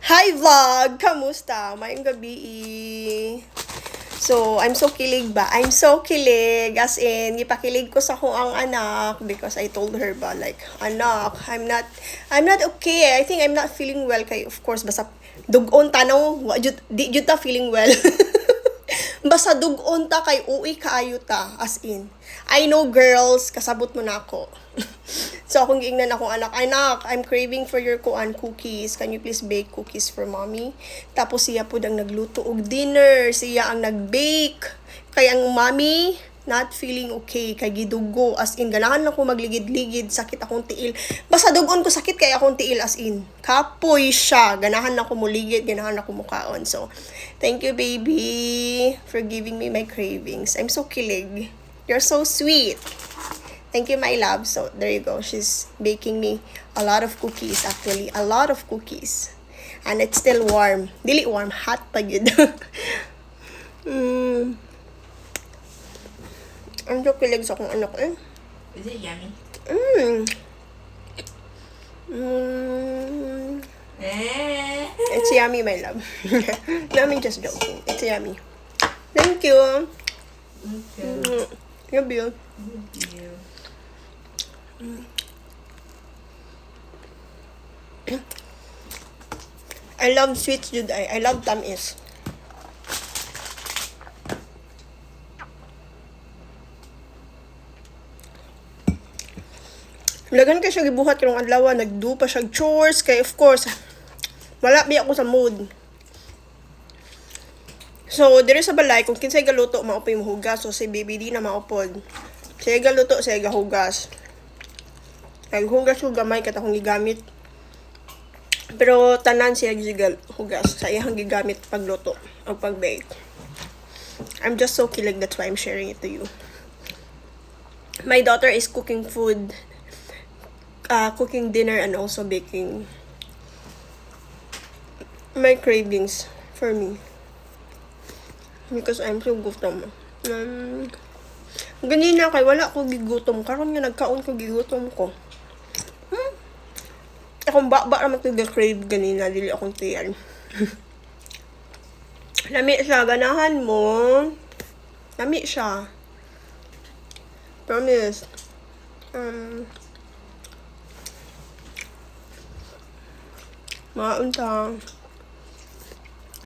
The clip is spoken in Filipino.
Hi vlog! Kamusta? Mayong gabi. So, I'm so kilig ba? I'm so kilig. As in, ipakilig ko sa ko ang anak because I told her ba like, anak, I'm not okay. I think I'm not feeling well kay of course basta dugon tanaw, di jud ta feeling well. Basta dugon ta kay uwi kaayo ta as in. I know girls, kasabot mo na ako. So akong giingnan akong anak, I'm craving for your kuan cookies. Can you please bake cookies for mommy? Tapos siya po ang nagluto og dinner, siya ang nag-bake. Kay ang mommy not feeling okay kay gidugo as in ganahan lang ko magligid-ligid, sakit akong tiil. Basta dugon ko sakit kay akong tiil as in. Kapoy siya, ganahan ako muligid, ganahan ako mukaon. So thank you baby for giving me my cravings. I'm so kilig. You're so sweet. Thank you, my love. So, there you go. She's baking me a lot of cookies, actually. A lot of cookies. And it's still warm. Dili warm. Hot pa yun. Ang so kilig sa akong anak eh. Is it yummy? It's yummy, my love. No, I'm just joking. It's yummy. Thank you. Okay. Love you. Thank you. I love sweets, Jude. I love tamis. Lagan kay siya gibuhat karong adlaw, nagdo pa siya chores kay of course wala bi ako sa mood. So, dire sa balay kung kinsay galuto maupay mo hugas, so si baby di na maupod. Siya galuto, siya gahugas. Naghugas ko gamay kat akong gigamit. Pero tanan siya hugas sa iyang gigamit pagluto o pag-bake. I'm just so kilig, that's why I'm sharing it to you. My daughter is cooking food, cooking dinner and also baking my cravings for me. Because I'm so gutom. Ganina kay wala ko gigutom. Karon nga nagkaon ko gigutom ko. Akong baba naman crave ganina, dili akong tiyan. Lami siya, ganahan mo. Lami siya. Promise. Maunta.